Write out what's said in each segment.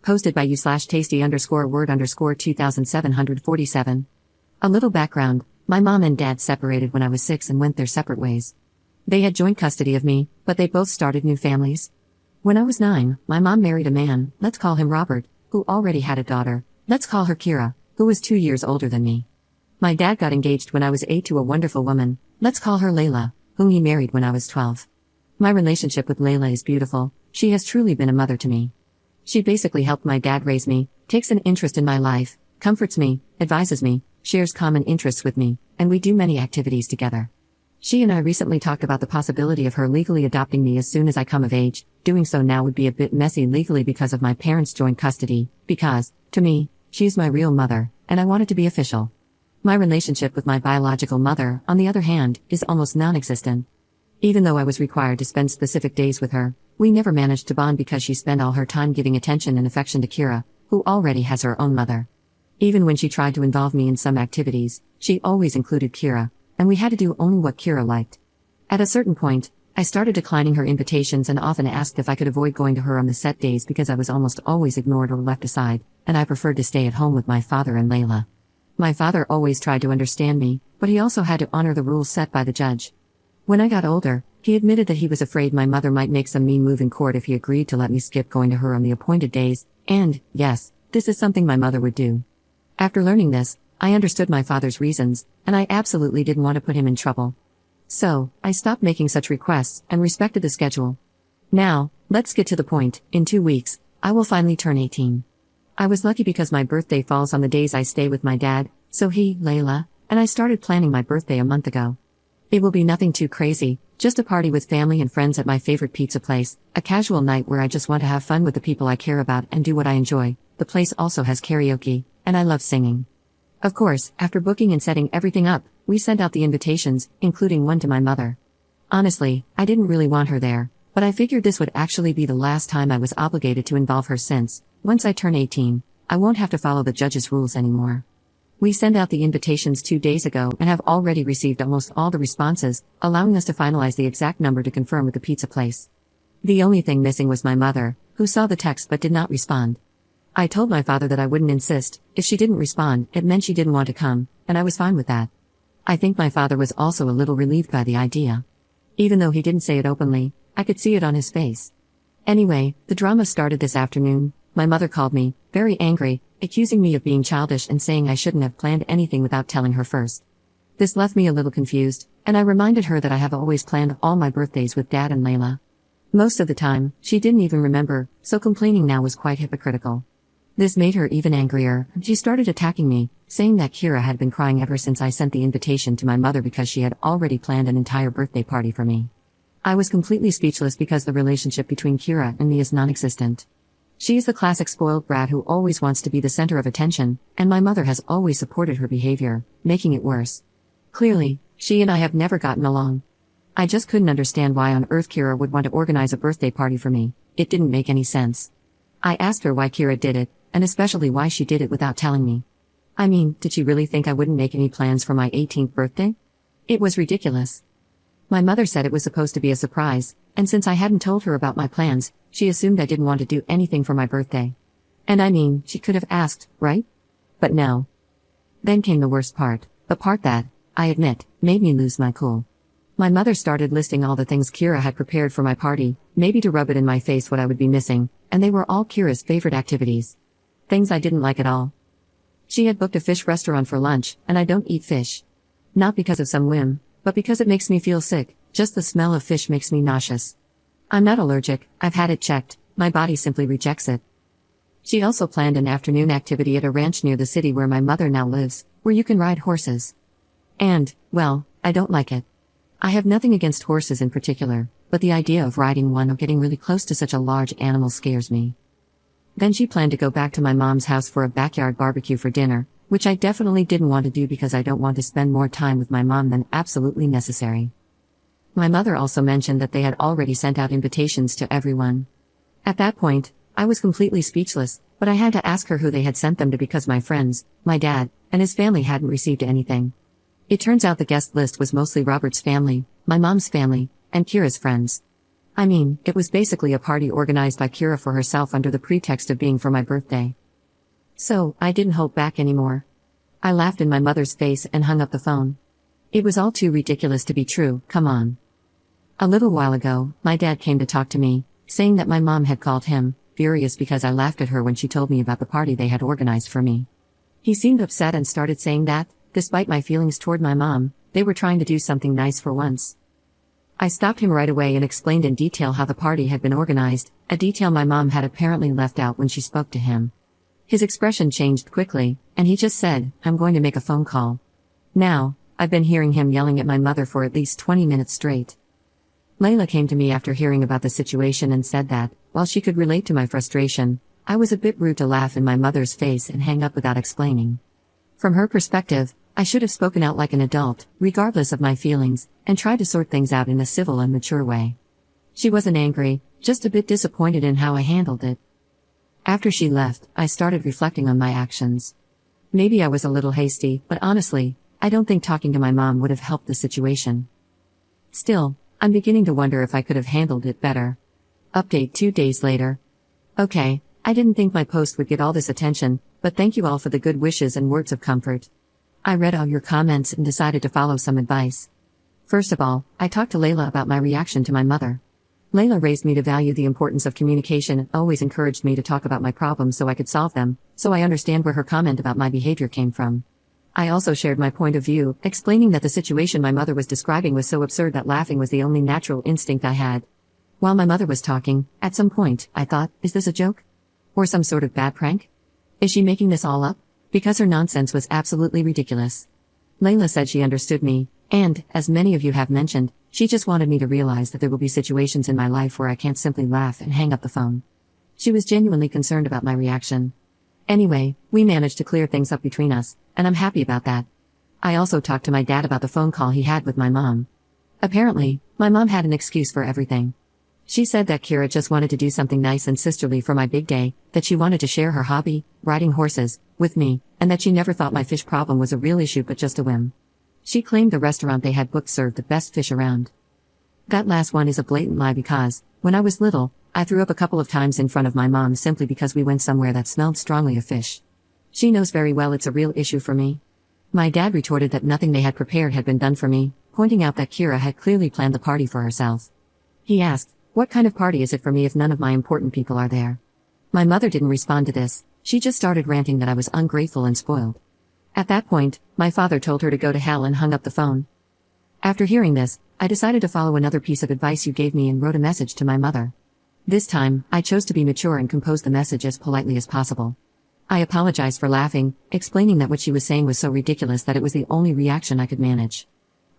Posted by you/tasty_word_2747. A little background: my mom and dad separated when I was 6 and went their separate ways. They had joint custody of me, but they both started new families. When I was 9, my mom married a man, let's call him Robert, who already had a daughter, let's call her Kira, who was 2 years older than me. My dad got engaged when I was 8 to a wonderful woman, let's call her Layla, whom he married when I was 12. My relationship with Layla is beautiful. She has truly been a mother to me. She basically helped my dad raise me, takes an interest in my life, comforts me, advises me, shares common interests with me, and we do many activities together. She and I recently talked about the possibility of her legally adopting me as soon as I come of age. Doing so now would be a bit messy legally because of my parents' joint custody, because, to me, she is my real mother, and I want it to be official. My relationship with my biological mother, on the other hand, is almost non-existent. Even though I was required to spend specific days with her, we never managed to bond because she spent all her time giving attention and affection to Kira, who already has her own mother. Even when she tried to involve me in some activities, she always included Kira, and we had to do only what Kira liked. At a certain point, I started declining her invitations and often asked if I could avoid going to her on the set days because I was almost always ignored or left aside, and I preferred to stay at home with my father and Layla. My father always tried to understand me, but he also had to honor the rules set by the judge. When I got older, he admitted that he was afraid my mother might make some mean move in court if he agreed to let me skip going to her on the appointed days, and, yes, this is something my mother would do. After learning this, I understood my father's reasons, and I absolutely didn't want to put him in trouble. So, I stopped making such requests and respected the schedule. Now, let's get to the point. In 2 weeks, I will finally turn 18. I was lucky because my birthday falls on the days I stay with my dad, so he, Layla, and I started planning my birthday a month ago. It will be nothing too crazy, just a party with family and friends at my favorite pizza place, a casual night where I just want to have fun with the people I care about and do what I enjoy. The place also has karaoke, and I love singing. Of course, after booking and setting everything up, we sent out the invitations, including one to my mother. Honestly, I didn't really want her there, but I figured this would actually be the last time I was obligated to involve her since, once I turn 18, I won't have to follow the judge's rules anymore. We sent out the invitations 2 days ago and have already received almost all the responses, allowing us to finalize the exact number to confirm with the pizza place. The only thing missing was my mother, who saw the text but did not respond. I told my father that I wouldn't insist. If she didn't respond, it meant she didn't want to come, and I was fine with that. I think my father was also a little relieved by the idea. Even though he didn't say it openly, I could see it on his face. Anyway, the drama started this afternoon. My mother called me, very angry, accusing me of being childish and saying I shouldn't have planned anything without telling her first. This left me a little confused, and I reminded her that I have always planned all my birthdays with Dad and Layla. Most of the time, she didn't even remember, so complaining now was quite hypocritical. This made her even angrier. She started attacking me, saying that Kira had been crying ever since I sent the invitation to my mother because she had already planned an entire birthday party for me. I was completely speechless because the relationship between Kira and me is non-existent. She is the classic spoiled brat who always wants to be the center of attention, and my mother has always supported her behavior, making it worse. Clearly, she and I have never gotten along. I just couldn't understand why on earth Kira would want to organize a birthday party for me. It didn't make any sense. I asked her why Kira did it, and especially why she did it without telling me. I mean, did she really think I wouldn't make any plans for my 18th birthday? It was ridiculous. My mother said it was supposed to be a surprise, and since I hadn't told her about my plans, she assumed I didn't want to do anything for my birthday. And I mean, she could have asked, right? But no. Then came the worst part, the part that, I admit, made me lose my cool. My mother started listing all the things Kira had prepared for my party, maybe to rub it in my face what I would be missing, and they were all Kira's favorite activities. Things I didn't like at all. She had booked a fish restaurant for lunch, and I don't eat fish. Not because of some whim, but because it makes me feel sick. Just the smell of fish makes me nauseous. I'm not allergic, I've had it checked, my body simply rejects it. She also planned an afternoon activity at a ranch near the city where my mother now lives, where you can ride horses. And, well, I don't like it. I have nothing against horses in particular, but the idea of riding one or getting really close to such a large animal scares me. Then she planned to go back to my mom's house for a backyard barbecue for dinner, which I definitely didn't want to do because I don't want to spend more time with my mom than absolutely necessary. My mother also mentioned that they had already sent out invitations to everyone. At that point, I was completely speechless, but I had to ask her who they had sent them to because my friends, my dad, and his family hadn't received anything. It turns out the guest list was mostly Robert's family, my mom's family, and Kira's friends. I mean, it was basically a party organized by Kira for herself under the pretext of being for my birthday. So, I didn't hold back anymore. I laughed in my mother's face and hung up the phone. It was all too ridiculous to be true, come on. A little while ago, my dad came to talk to me, saying that my mom had called him, furious because I laughed at her when she told me about the party they had organized for me. He seemed upset and started saying that, despite my feelings toward my mom, they were trying to do something nice for once. I stopped him right away and explained in detail how the party had been organized, a detail my mom had apparently left out when she spoke to him. His expression changed quickly, and he just said, "I'm going to make a phone call." Now, I've been hearing him yelling at my mother for at least 20 minutes straight. Layla came to me after hearing about the situation and said that, while she could relate to my frustration, I was a bit rude to laugh in my mother's face and hang up without explaining. From her perspective, I should have spoken out like an adult, regardless of my feelings, and tried to sort things out in a civil and mature way. She wasn't angry, just a bit disappointed in how I handled it. After she left, I started reflecting on my actions. Maybe I was a little hasty, but honestly, I don't think talking to my mom would have helped the situation. Still, I'm beginning to wonder if I could have handled it better. Update 2 days later. Okay, I didn't think my post would get all this attention, but thank you all for the good wishes and words of comfort. I read all your comments and decided to follow some advice. First of all, I talked to Layla about my reaction to my mother. Layla raised me to value the importance of communication and always encouraged me to talk about my problems so I could solve them, so I understand where her comment about my behavior came from. I also shared my point of view, explaining that the situation my mother was describing was so absurd that laughing was the only natural instinct I had. While my mother was talking, at some point, I thought, is this a joke? Or some sort of bad prank? Is she making this all up? Because her nonsense was absolutely ridiculous. Layla said she understood me, and, as many of you have mentioned, she just wanted me to realize that there will be situations in my life where I can't simply laugh and hang up the phone. She was genuinely concerned about my reaction. Anyway, we managed to clear things up between us, and I'm happy about that. I also talked to my dad about the phone call he had with my mom. Apparently, my mom had an excuse for everything. She said that Kira just wanted to do something nice and sisterly for my big day, that she wanted to share her hobby, riding horses, with me, and that she never thought my fish problem was a real issue but just a whim. She claimed the restaurant they had booked served the best fish around. That last one is a blatant lie because, when I was little, I threw up a couple of times in front of my mom simply because we went somewhere that smelled strongly of fish. She knows very well it's a real issue for me. My dad retorted that nothing they had prepared had been done for me, pointing out that Kira had clearly planned the party for herself. He asked, "What kind of party is it for me if none of my important people are there?" My mother didn't respond to this, she just started ranting that I was ungrateful and spoiled. At that point, my father told her to go to hell and hung up the phone. After hearing this, I decided to follow another piece of advice you gave me and wrote a message to my mother. This time, I chose to be mature and compose the message as politely as possible. I apologized for laughing, explaining that what she was saying was so ridiculous that it was the only reaction I could manage.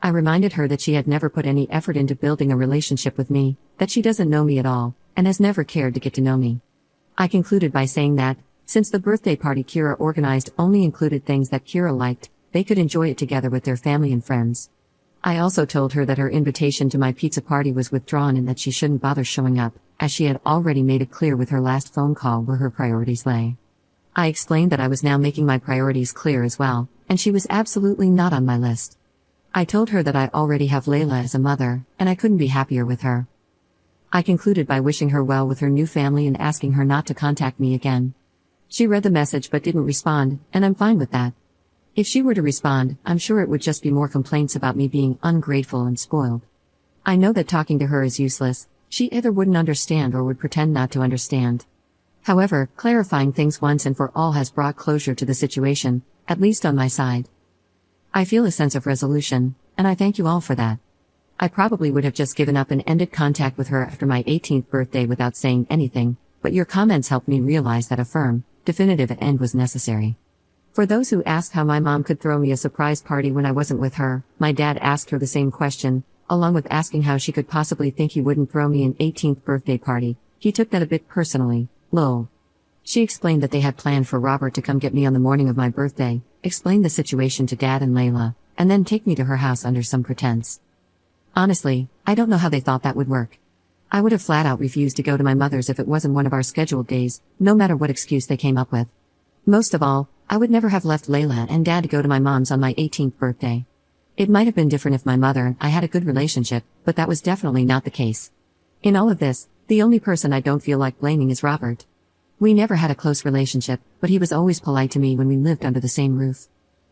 I reminded her that she had never put any effort into building a relationship with me, that she doesn't know me at all, and has never cared to get to know me. I concluded by saying that, since the birthday party Kira organized only included things that Kira liked, they could enjoy it together with their family and friends. I also told her that her invitation to my pizza party was withdrawn and that she shouldn't bother showing up, as she had already made it clear with her last phone call where her priorities lay. I explained that I was now making my priorities clear as well, and she was absolutely not on my list. I told her that I already have Layla as a mother, and I couldn't be happier with her. I concluded by wishing her well with her new family and asking her not to contact me again. She read the message but didn't respond, and I'm fine with that. If she were to respond, I'm sure it would just be more complaints about me being ungrateful and spoiled. I know that talking to her is useless, she either wouldn't understand or would pretend not to understand. However, clarifying things once and for all has brought closure to the situation, at least on my side. I feel a sense of resolution, and I thank you all for that. I probably would have just given up and ended contact with her after my 18th birthday without saying anything, but your comments helped me realize that a firm, definitive end was necessary. For those who asked how my mom could throw me a surprise party when I wasn't with her, my dad asked her the same question, along with asking how she could possibly think he wouldn't throw me an 18th birthday party. He took that a bit personally, lol. She explained that they had planned for Robert to come get me on the morning of my birthday, explain the situation to Dad and Layla, and then take me to her house under some pretense. Honestly, I don't know how they thought that would work. I would have flat out refused to go to my mother's if it wasn't one of our scheduled days, no matter what excuse they came up with. Most of all, I would never have left Layla and Dad to go to my mom's on my 18th birthday. It might have been different if my mother and I had a good relationship, but that was definitely not the case. In all of this, the only person I don't feel like blaming is Robert. We never had a close relationship, but he was always polite to me when we lived under the same roof.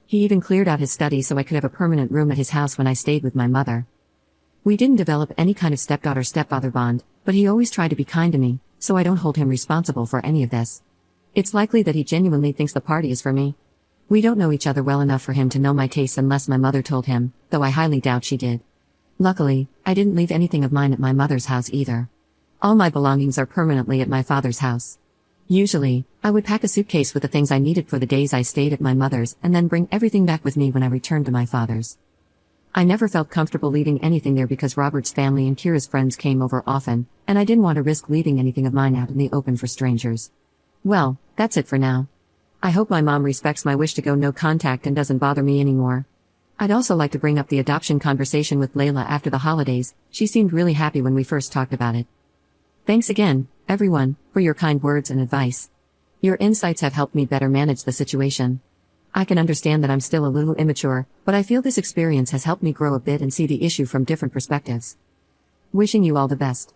He even cleared out his study so I could have a permanent room at his house when I stayed with my mother. We didn't develop any kind of stepdaughter-stepfather bond, but he always tried to be kind to me, so I don't hold him responsible for any of this. It's likely that he genuinely thinks the party is for me. We don't know each other well enough for him to know my tastes unless my mother told him, though I highly doubt she did. Luckily, I didn't leave anything of mine at my mother's house either. All my belongings are permanently at my father's house. Usually, I would pack a suitcase with the things I needed for the days I stayed at my mother's and then bring everything back with me when I returned to my father's. I never felt comfortable leaving anything there because Robert's family and Kira's friends came over often, and I didn't want to risk leaving anything of mine out in the open for strangers. Well, that's it for now. I hope my mom respects my wish to go no contact and doesn't bother me anymore. I'd also like to bring up the adoption conversation with Layla after the holidays. She seemed really happy when we first talked about it. Thanks again, everyone, for your kind words and advice. Your insights have helped me better manage the situation. I can understand that I'm still a little immature, but I feel this experience has helped me grow a bit and see the issue from different perspectives. Wishing you all the best.